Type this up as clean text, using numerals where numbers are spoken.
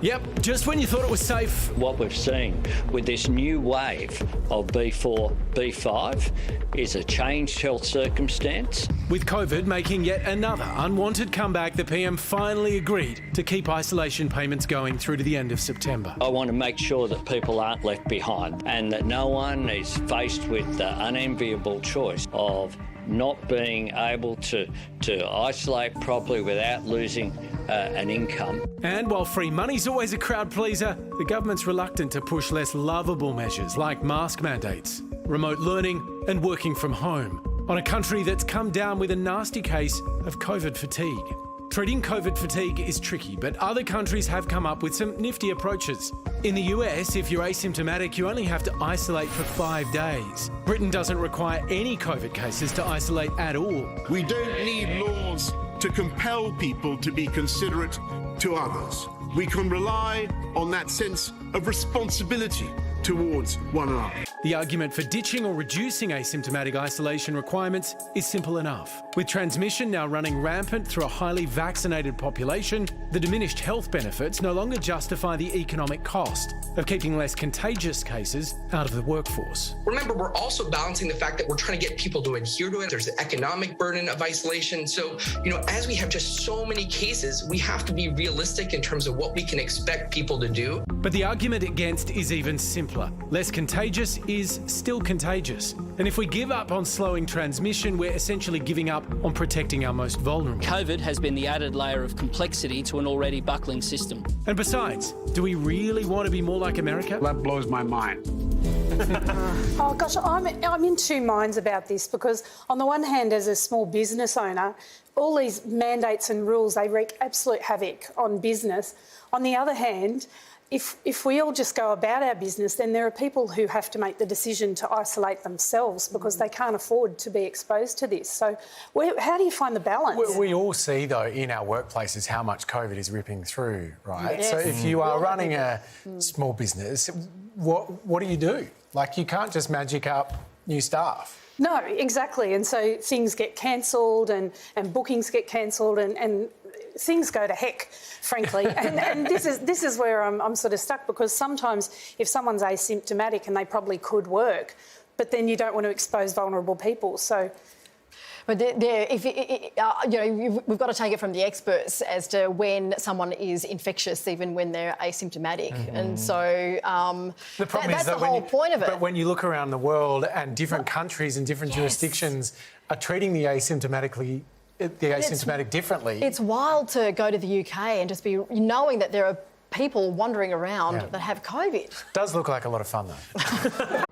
Yep, just when you thought it was safe. What we've seen with this new wave of B4, B5 is a changed health circumstance. With COVID making yet another unwanted comeback, the PM finally agreed to keep isolation payments going through to the end of September. I want to make sure that people aren't left behind and that no one is faced with the unenviable choice of not being able to isolate properly without losing an income. And while free money's always a crowd pleaser, the government's reluctant to push less lovable measures like mask mandates, remote learning and working from home on a country that's come down with a nasty case of COVID fatigue. Treating COVID fatigue is tricky, but other countries have come up with some nifty approaches. In the US, if you're asymptomatic, you only have to isolate for 5 days. Britain doesn't require any COVID cases to isolate at all. We don't need laws to compel people to be considerate to others. We can rely on that sense of responsibility towards one another. The argument for ditching or reducing asymptomatic isolation requirements is simple enough. With transmission now running rampant through a highly vaccinated population, the diminished health benefits no longer justify the economic cost of keeping less contagious cases out of the workforce. Remember, we're also balancing the fact that we're trying to get people to adhere to it. There's the economic burden of isolation. So, as we have just so many cases, we have to be realistic in terms of what we can expect people to do. But the argument against is even simpler. Less contagious is still contagious. And if we give up on slowing transmission, we're essentially giving up on protecting our most vulnerable. COVID has been the added layer of complexity to an already buckling system. And besides, do we really want to be more like America? That blows my mind. Oh gosh, I'm in two minds about this because on the one hand, as a small business owner, all these mandates and rules, they wreak absolute havoc on business. On the other hand, if we all just go about our business, then there are people who have to make the decision to isolate themselves because they can't afford to be exposed to this. So how do you find the balance? We all see, though, in our workplaces how much COVID is ripping through, right? Yes. So if you are running a small business, what do you do? Like, you can't just magic up new staff. No, exactly. And so things get cancelled and bookings get cancelled and things go to heck, frankly. and this is where I'm sort of stuck because sometimes if someone's asymptomatic and they probably could work, but then you don't want to expose vulnerable people. So. But we've got to take it from the experts as to when someone is infectious, even when they're asymptomatic. And so the problem that's is that the whole point of it. But when you look around the world and different countries and different jurisdictions are treating the asymptomatic differently. It's wild to go to the UK and just be knowing that there are people wandering around that have COVID. Does look like a lot of fun, though.